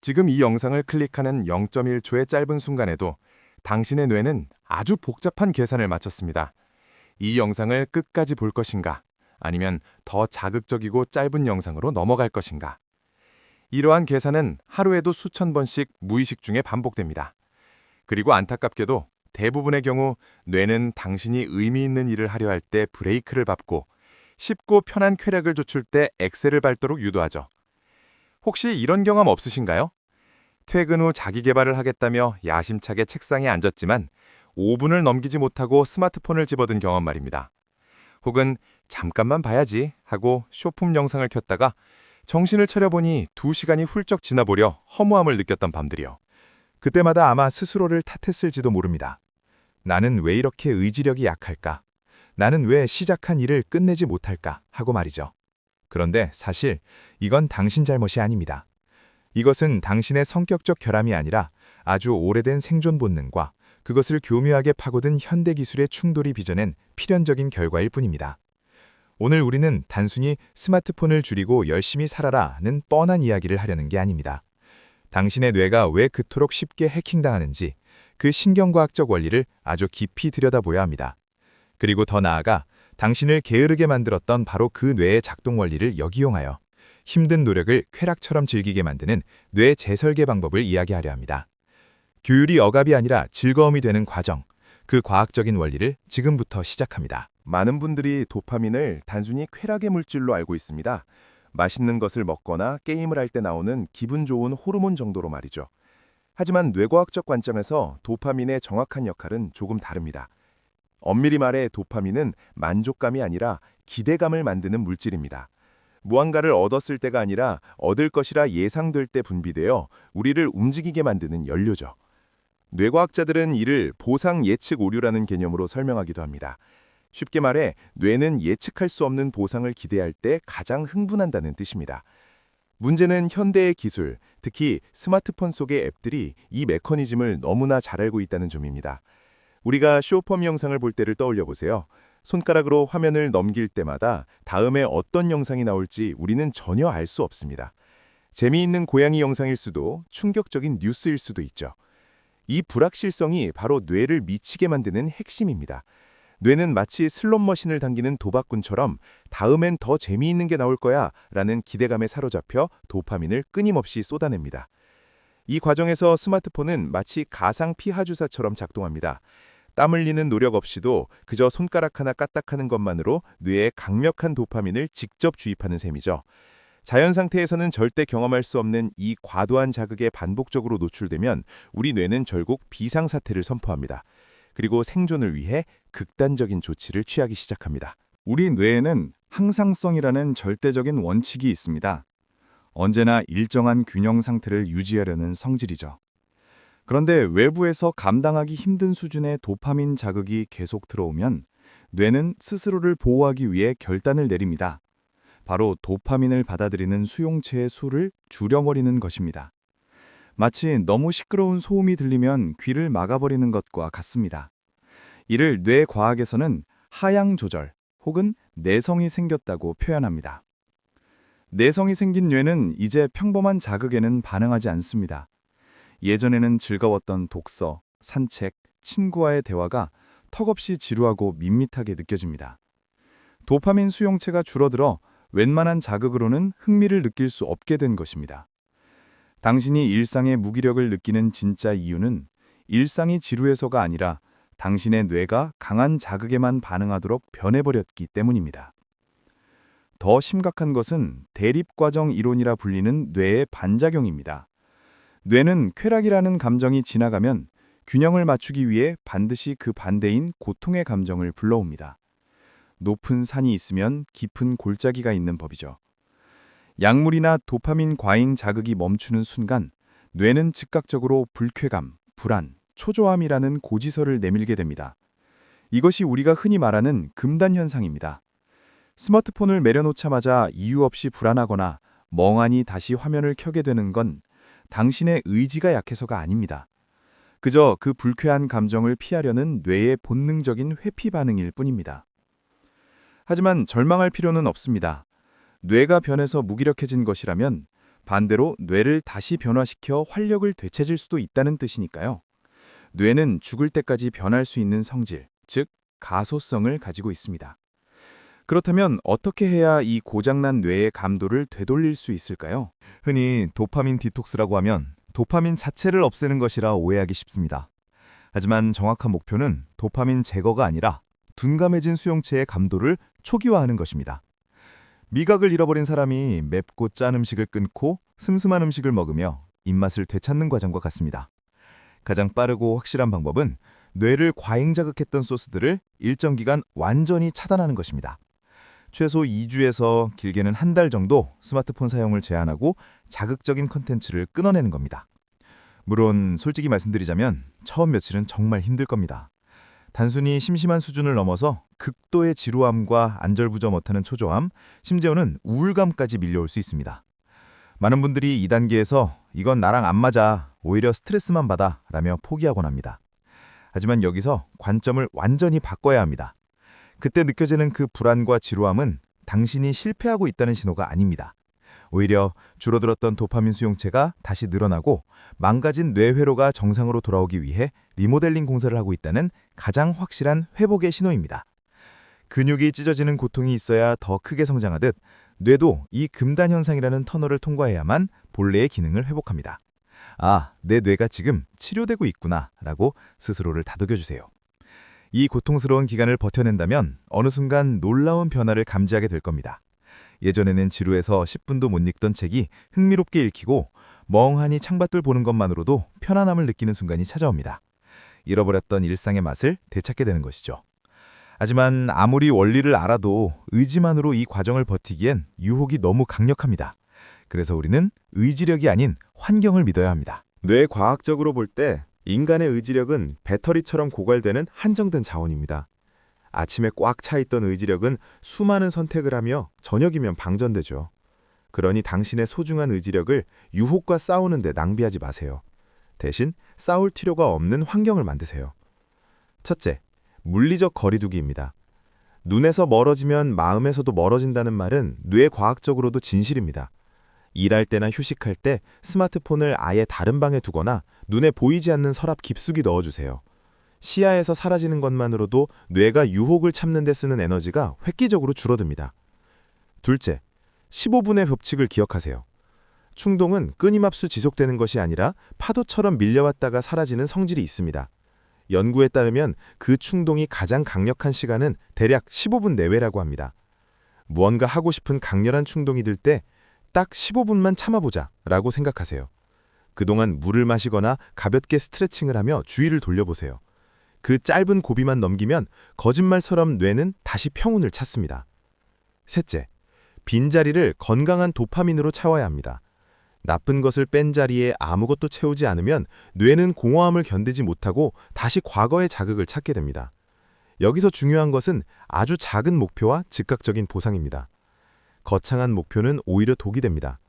지금 이 영상을 클릭하는 0.1초의 짧은 순간에도 당신의 뇌는 아주 복잡한 계산을 마쳤습니다. 이 영상을 끝까지 볼 것인가? 아니면 더 자극적이고 짧은 영상으로 넘어갈 것인가? 이러한 계산은 하루에도 수천 번씩 무의식 중에 반복됩니다. 그리고 안타깝게도 대부분의 경우 뇌는 당신이 의미 있는 일을 하려 할 때 브레이크를 밟고 쉽고 편한 쾌락을 좇을 때 엑셀을 밟도록 유도하죠. 혹시 이런 경험 없으신가요? 퇴근 후 자기 개발을 하겠다며 야심차게 책상에 앉았지만 5분을 넘기지 못하고 스마트폰을 집어든 경험 말입니다. 혹은 잠깐만 봐야지 하고 쇼폼 영상을 켰다가 정신을 차려보니 2시간이 훌쩍 지나버려 허무함을 느꼈던 밤들이요. 그때마다 아마 스스로를 탓했을지도 모릅니다. 나는 왜 이렇게 의지력이 약할까? 나는 왜 시작한 일을 끝내지 못할까? 하고 말이죠. 그런데 사실 이건 당신 잘못이 아닙니다. 이것은 당신의 성격적 결함이 아니라 아주 오래된 생존 본능과 그것을 교묘하게 파고든 현대 기술의 충돌이 빚어낸 필연적인 결과일 뿐입니다. 오늘 우리는 단순히 스마트폰을 줄이고 열심히 살아라는 뻔한 이야기를 하려는 게 아닙니다. 당신의 뇌가 왜 그토록 쉽게 해킹당하는지 그 신경과학적 원리를 아주 깊이 들여다보아야 합니다. 그리고 더 나아가 당신을 게으르게 만들었던 바로 그 뇌의 작동 원리를 역이용하여 힘든 노력을 쾌락처럼 즐기게 만드는 뇌 재설계 방법을 이야기하려 합니다. 규율이 억압이 아니라 즐거움이 되는 과정, 그 과학적인 원리를 지금부터 시작합니다. 많은 분들이 도파민을 단순히 쾌락의 물질로 알고 있습니다. 맛있는 것을 먹거나 게임을 할 때 나오는 기분 좋은 호르몬 정도로 말이죠. 하지만 뇌과학적 관점에서 도파민의 정확한 역할은 조금 다릅니다. 엄밀히 말해 도파민은 만족감이 아니라 기대감을 만드는 물질입니다. 무언가를 얻었을 때가 아니라 얻을 것이라 예상될 때 분비되어 우리를 움직이게 만드는 연료죠. 뇌과학자들은 이를 보상 예측 오류라는 개념으로 설명하기도 합니다. 쉽게 말해 뇌는 예측할 수 없는 보상을 기대할 때 가장 흥분한다는 뜻입니다. 문제는 현대의 기술, 특히 스마트폰 속의 앱들이 이 메커니즘을 너무나 잘 알고 있다는 점입니다. 우리가 쇼폼 영상을 볼 때를 떠올려 보세요. 손가락으로 화면을 넘길 때마다 다음에 어떤 영상이 나올지 우리는 전혀 알 수 없습니다. 재미있는 고양이 영상일 수도 충격적인 뉴스일 수도 있죠. 이 불확실성이 바로 뇌를 미치게 만드는 핵심입니다. 뇌는 마치 슬롯머신을 당기는 도박꾼처럼 다음엔 더 재미있는 게 나올 거야 라는 기대감에 사로잡혀 도파민을 끊임없이 쏟아냅니다. 이 과정에서 스마트폰은 마치 가상 피하 주사처럼 작동합니다. 땀 흘리는 노력 없이도 그저 손가락 하나 까딱하는 것만으로 뇌에 강력한 도파민을 직접 주입하는 셈이죠. 자연 상태에서는 절대 경험할 수 없는 이 과도한 자극에 반복적으로 노출되면 우리 뇌는 결국 비상사태를 선포합니다. 그리고 생존을 위해 극단적인 조치를 취하기 시작합니다. 우리 뇌에는 항상성이라는 절대적인 원칙이 있습니다. 언제나 일정한 균형 상태를 유지하려는 성질이죠. 그런데 외부에서 감당하기 힘든 수준의 도파민 자극이 계속 들어오면 뇌는 스스로를 보호하기 위해 결단을 내립니다. 바로 도파민을 받아들이는 수용체의 수를 줄여버리는 것입니다. 마치 너무 시끄러운 소음이 들리면 귀를 막아버리는 것과 같습니다. 이를 뇌과학에서는 하향 조절 혹은 내성이 생겼다고 표현합니다. 내성이 생긴 뇌는 이제 평범한 자극에는 반응하지 않습니다. 예전에는 즐거웠던 독서, 산책, 친구와의 대화가 턱없이 지루하고 밋밋하게 느껴집니다. 도파민 수용체가 줄어들어 웬만한 자극으로는 흥미를 느낄 수 없게 된 것입니다. 당신이 일상의 무기력을 느끼는 진짜 이유는 일상이 지루해서가 아니라 당신의 뇌가 강한 자극에만 반응하도록 변해버렸기 때문입니다. 더 심각한 것은 대립과정 이론이라 불리는 뇌의 반작용입니다. 뇌는 쾌락이라는 감정이 지나가면 균형을 맞추기 위해 반드시 그 반대인 고통의 감정을 불러옵니다. 높은 산이 있으면 깊은 골짜기가 있는 법이죠. 약물이나 도파민 과잉 자극이 멈추는 순간 뇌는 즉각적으로 불쾌감, 불안, 초조함이라는 고지서를 내밀게 됩니다. 이것이 우리가 흔히 말하는 금단 현상입니다. 스마트폰을 내려놓자마자 이유 없이 불안하거나 멍하니 다시 화면을 켜게 되는 건 당신의 의지가 약해서가 아닙니다. 그저 그 불쾌한 감정을 피하려는 뇌의 본능적인 회피 반응일 뿐입니다. 하지만 절망할 필요는 없습니다. 뇌가 변해서 무기력해진 것이라면 반대로 뇌를 다시 변화시켜 활력을 되찾을 수도 있다는 뜻이니까요. 뇌는 죽을 때까지 변할 수 있는 성질, 즉 가소성을 가지고 있습니다. 그렇다면 어떻게 해야 이 고장난 뇌의 감도를 되돌릴 수 있을까요? 흔히 도파민 디톡스라고 하면 도파민 자체를 없애는 것이라 오해하기 쉽습니다. 하지만 정확한 목표는 도파민 제거가 아니라 둔감해진 수용체의 감도를 초기화하는 것입니다. 미각을 잃어버린 사람이 맵고 짠 음식을 끊고 슴슴한 음식을 먹으며 입맛을 되찾는 과정과 같습니다. 가장 빠르고 확실한 방법은 뇌를 과잉 자극했던 소스들을 일정 기간 완전히 차단하는 것입니다. 최소 2주에서 길게는 한 달 정도 스마트폰 사용을 제한하고 자극적인 컨텐츠를 끊어내는 겁니다. 물론 솔직히 말씀드리자면 처음 며칠은 정말 힘들 겁니다. 단순히 심심한 수준을 넘어서 극도의 지루함과 안절부절 못하는 초조함, 심지어는 우울감까지 밀려올 수 있습니다. 많은 분들이 이 단계에서 이건 나랑 안 맞아, 오히려 스트레스만 받아 라며 포기하곤 합니다. 하지만 여기서 관점을 완전히 바꿔야 합니다. 그때 느껴지는 그 불안과 지루함은 당신이 실패하고 있다는 신호가 아닙니다. 오히려 줄어들었던 도파민 수용체가 다시 늘어나고 망가진 뇌회로가 정상으로 돌아오기 위해 리모델링 공사를 하고 있다는 가장 확실한 회복의 신호입니다. 근육이 찢어지는 고통이 있어야 더 크게 성장하듯 뇌도 이 금단 현상이라는 터널을 통과해야만 본래의 기능을 회복합니다. 아, 내 뇌가 지금 치료되고 있구나 라고 스스로를 다독여주세요. 이 고통스러운 기간을 버텨낸다면 어느 순간 놀라운 변화를 감지하게 될 겁니다. 예전에는 지루해서 10분도 못 읽던 책이 흥미롭게 읽히고 멍하니 창밖을 보는 것만으로도 편안함을 느끼는 순간이 찾아옵니다. 잃어버렸던 일상의 맛을 되찾게 되는 것이죠. 하지만 아무리 원리를 알아도 의지만으로 이 과정을 버티기엔 유혹이 너무 강력합니다. 그래서 우리는 의지력이 아닌 환경을 믿어야 합니다. 뇌과학적으로 볼 때 인간의 의지력은 배터리처럼 고갈되는 한정된 자원입니다. 아침에 꽉 차 있던 의지력은 수많은 선택을 하며 저녁이면 방전되죠. 그러니 당신의 소중한 의지력을 유혹과 싸우는 데 낭비하지 마세요. 대신 싸울 필요가 없는 환경을 만드세요. 첫째, 물리적 거리두기입니다. 눈에서 멀어지면 마음에서도 멀어진다는 말은 뇌과학적으로도 진실입니다. 일할 때나 휴식할 때 스마트폰을 아예 다른 방에 두거나 눈에 보이지 않는 서랍 깊숙이 넣어주세요. 시야에서 사라지는 것만으로도 뇌가 유혹을 참는 데 쓰는 에너지가 획기적으로 줄어듭니다. 둘째, 15분의 법칙을 기억하세요. 충동은 끊임없이 지속되는 것이 아니라 파도처럼 밀려왔다가 사라지는 성질이 있습니다. 연구에 따르면 그 충동이 가장 강력한 시간은 대략 15분 내외라고 합니다. 무언가 하고 싶은 강렬한 충동이 들 때 딱 15분만 참아보자 라고 생각하세요. 그동안 물을 마시거나 가볍게 스트레칭을 하며 주의를 돌려보세요. 그 짧은 고비만 넘기면 거짓말처럼 뇌는 다시 평온을 찾습니다. 셋째, 빈자리를 건강한 도파민으로 채워야 합니다. 나쁜 것을 뺀 자리에 아무것도 채우지 않으면 뇌는 공허함을 견디지 못하고 다시 과거의 자극을 찾게 됩니다. 여기서 중요한 것은 아주 작은 목표와 즉각적인 보상입니다. 거창한 목표는 오히려 독이 됩니다.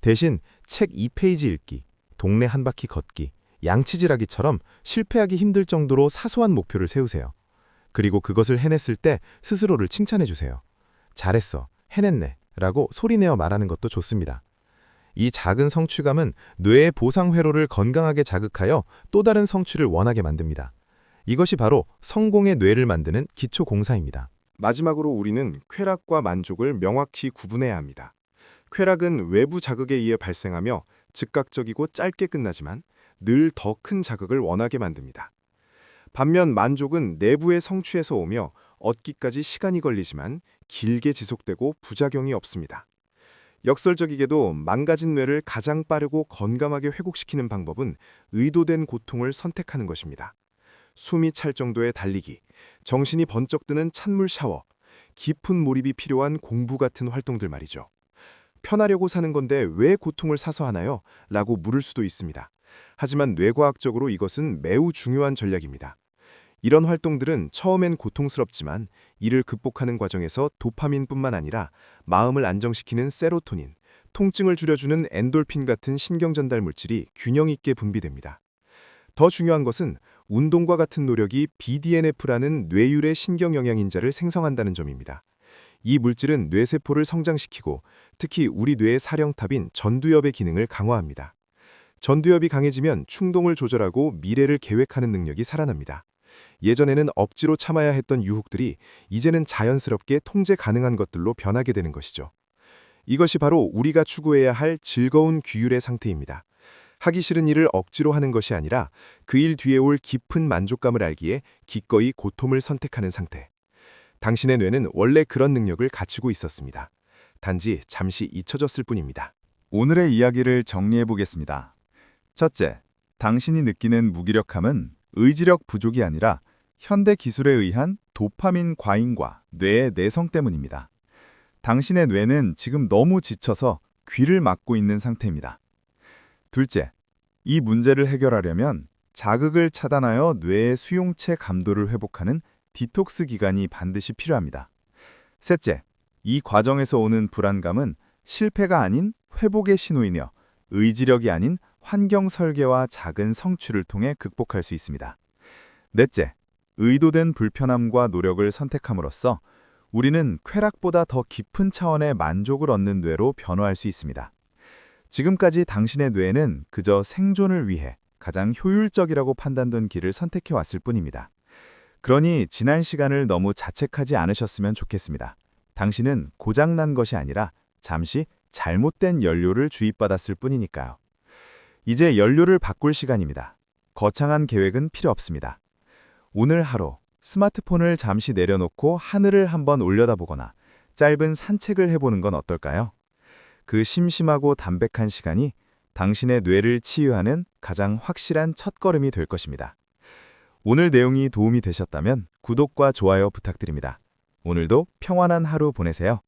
대신 책 2페이지 읽기, 동네 한 바퀴 걷기, 양치질하기처럼 실패하기 힘들 정도로 사소한 목표를 세우세요. 그리고 그것을 해냈을 때 스스로를 칭찬해주세요. 잘했어, 해냈네 라고 소리내어 말하는 것도 좋습니다. 이 작은 성취감은 뇌의 보상 회로를 건강하게 자극하여 또 다른 성취를 원하게 만듭니다. 이것이 바로 성공의 뇌를 만드는 기초 공사입니다. 마지막으로 우리는 쾌락과 만족을 명확히 구분해야 합니다. 쾌락은 외부 자극에 의해 발생하며 즉각적이고 짧게 끝나지만 늘 더 큰 자극을 원하게 만듭니다. 반면 만족은 내부의 성취에서 오며 얻기까지 시간이 걸리지만 길게 지속되고 부작용이 없습니다. 역설적이게도 망가진 뇌를 가장 빠르고 건강하게 회복시키는 방법은 의도된 고통을 선택하는 것입니다. 숨이 찰 정도의 달리기, 정신이 번쩍 드는 찬물 샤워, 깊은 몰입이 필요한 공부 같은 활동들 말이죠. 편하려고 사는 건데 왜 고통을 사서 하나요? 라고 물을 수도 있습니다. 하지만 뇌과학적으로 이것은 매우 중요한 전략입니다. 이런 활동들은 처음엔 고통스럽지만 이를 극복하는 과정에서 도파민뿐만 아니라 마음을 안정시키는 세로토닌, 통증을 줄여주는 엔돌핀 같은 신경전달 물질이 균형 있게 분비됩니다. 더 중요한 것은 운동과 같은 노력이 BDNF라는 뇌율의 신경영양인자를 생성한다는 점입니다. 이 물질은 뇌세포를 성장시키고 특히 우리 뇌의 사령탑인 전두엽의 기능을 강화합니다. 전두엽이 강해지면 충동을 조절하고 미래를 계획하는 능력이 살아납니다. 예전에는 억지로 참아야 했던 유혹들이 이제는 자연스럽게 통제 가능한 것들로 변하게 되는 것이죠. 이것이 바로 우리가 추구해야 할 즐거운 규율의 상태입니다. 하기 싫은 일을 억지로 하는 것이 아니라 그 일 뒤에 올 깊은 만족감을 알기에 기꺼이 고통을 선택하는 상태. 당신의 뇌는 원래 그런 능력을 갖추고 있었습니다. 단지 잠시 잊혀졌을 뿐입니다. 오늘의 이야기를 정리해 보겠습니다. 첫째, 당신이 느끼는 무기력함은 의지력 부족이 아니라 현대 기술에 의한 도파민 과잉과 뇌의 내성 때문입니다. 당신의 뇌는 지금 너무 지쳐서 귀를 막고 있는 상태입니다. 둘째, 이 문제를 해결하려면 자극을 차단하여 뇌의 수용체 감도를 회복하는 디톡스 기간이 반드시 필요합니다. 셋째, 이 과정에서 오는 불안감은 실패가 아닌 회복의 신호이며 의지력이 아닌 환경 설계와 작은 성취를 통해 극복할 수 있습니다. 넷째, 의도된 불편함과 노력을 선택함으로써 우리는 쾌락보다 더 깊은 차원의 만족을 얻는 뇌로 변화할 수 있습니다. 지금까지 당신의 뇌는 그저 생존을 위해 가장 효율적이라고 판단된 길을 선택해 왔을 뿐입니다. 그러니 지난 시간을 너무 자책하지 않으셨으면 좋겠습니다. 당신은 고장난 것이 아니라 잠시 잘못된 연료를 주입받았을 뿐이니까요. 이제 연료를 바꿀 시간입니다. 거창한 계획은 필요 없습니다. 오늘 하루 스마트폰을 잠시 내려놓고 하늘을 한번 올려다보거나 짧은 산책을 해보는 건 어떨까요? 그 심심하고 담백한 시간이 당신의 뇌를 치유하는 가장 확실한 첫걸음이 될 것입니다. 오늘 내용이 도움이 되셨다면 구독과 좋아요 부탁드립니다. 오늘도 평안한 하루 보내세요.